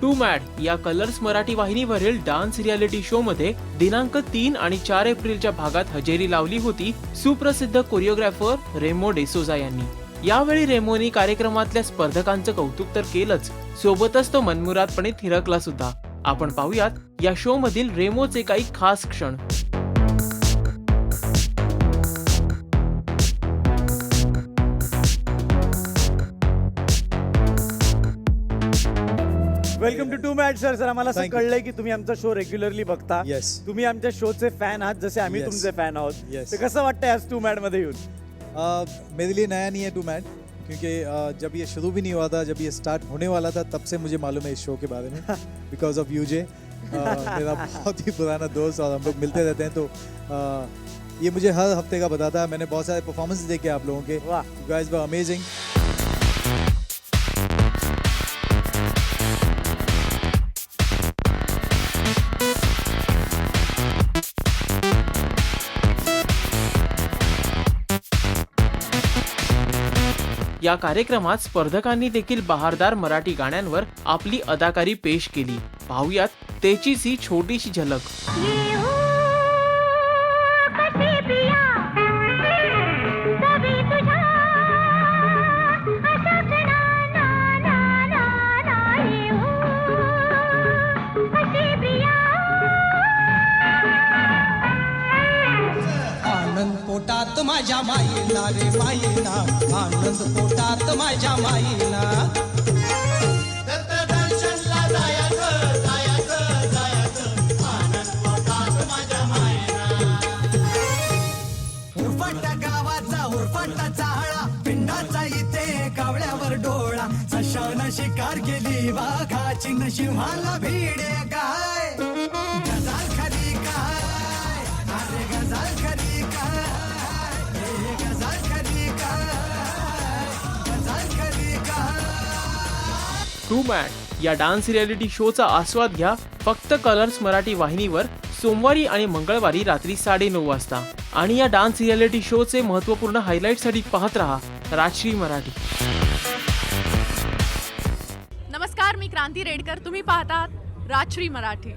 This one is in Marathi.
टू मॅड या कलर्स मराठी वाहिनीवरील डान्स रियालिटी शो मध्ये दिनांक 3 आणि 4 एप्रिलच्या भागात हजेरी लावली होती सुप्रसिद्ध कोरिओग्राफर रेमो डिसोजा यांनी। यावेळी रेमोनी कार्यक्रमातल्या स्पर्धकांचं कौतुक तर केलंच, सोबतच तो मनमुरादपणे थिरकला सुद्धा। आपण पाहूयात या शो मधील रेमोचे काही खास क्षण। Welcome to mad sir. Sir आम्हाला असं कळलंय की तुम्ही आमचा शो रेग्युलरली बघता। तुम्ही आमच्या शोचे फॅन आहात जसे आम्ही तुमचे फॅन आहोत। तर कसं वाटतंय आज टू मॅड मध्ये येऊन? मेरे लिए नया नहीं है टू मैड, क्योंकि जब ये शुरू भी नहीं हुआ था, जब ये स्टार्ट होने वाला था तब से मुझे मालूम है इस शो के बारे में बिकॉज ऑफ यूजे। मेरा बहुत ही पुराना दोस्त और हम लोग मिलते रहते हैं, तो ये मुझे हर हफ्ते का बताता है। मैंने बहुत सारे परफॉर्मेंस देखे आप लोगों के, यू गाइस वर अमेजिंग। या कार्यक्रमात स्पर्धकांनी देखील बहारदार मराठी गाण्यांवर आपली अदाकारी पेश केली। पाहूयात त्याचीच ही छोटीशी झलक। आनंद पोटात माझ्या माईना रे माईना, आनंद पोटात माझ्या माईना। दत्तदर्शनला जायचं जायचं जायचं, आनंद पोटात माझ्या माईना। उरफाटा गावाचा उरफाटा चाळा, पिंडाचा इथे कावळ्यावर डोळा, सशान शिकार केली वाघाची न सिंहाला भिडे काय। गजाल खरी काय, अरे गजाल खरी काय, गजाल खरी काय, गजाल खरी काय। टू मॅड या डान्स रियालिटी शोचा आस्वाद घ्या फक्त कलर्स मराठी वाहिनीवर सोमवारी आणि मंगळवारी रात्री 9:30 वाजता। आणि या डान्स रियालिटी शोचे महत्त्वपूर्ण हायलाइटसाठी पाहत रहा राजश्री मराठी। नमस्कार, मी क्रांती रेडकर, तुम्ही पाहतात राजश्री मराठी।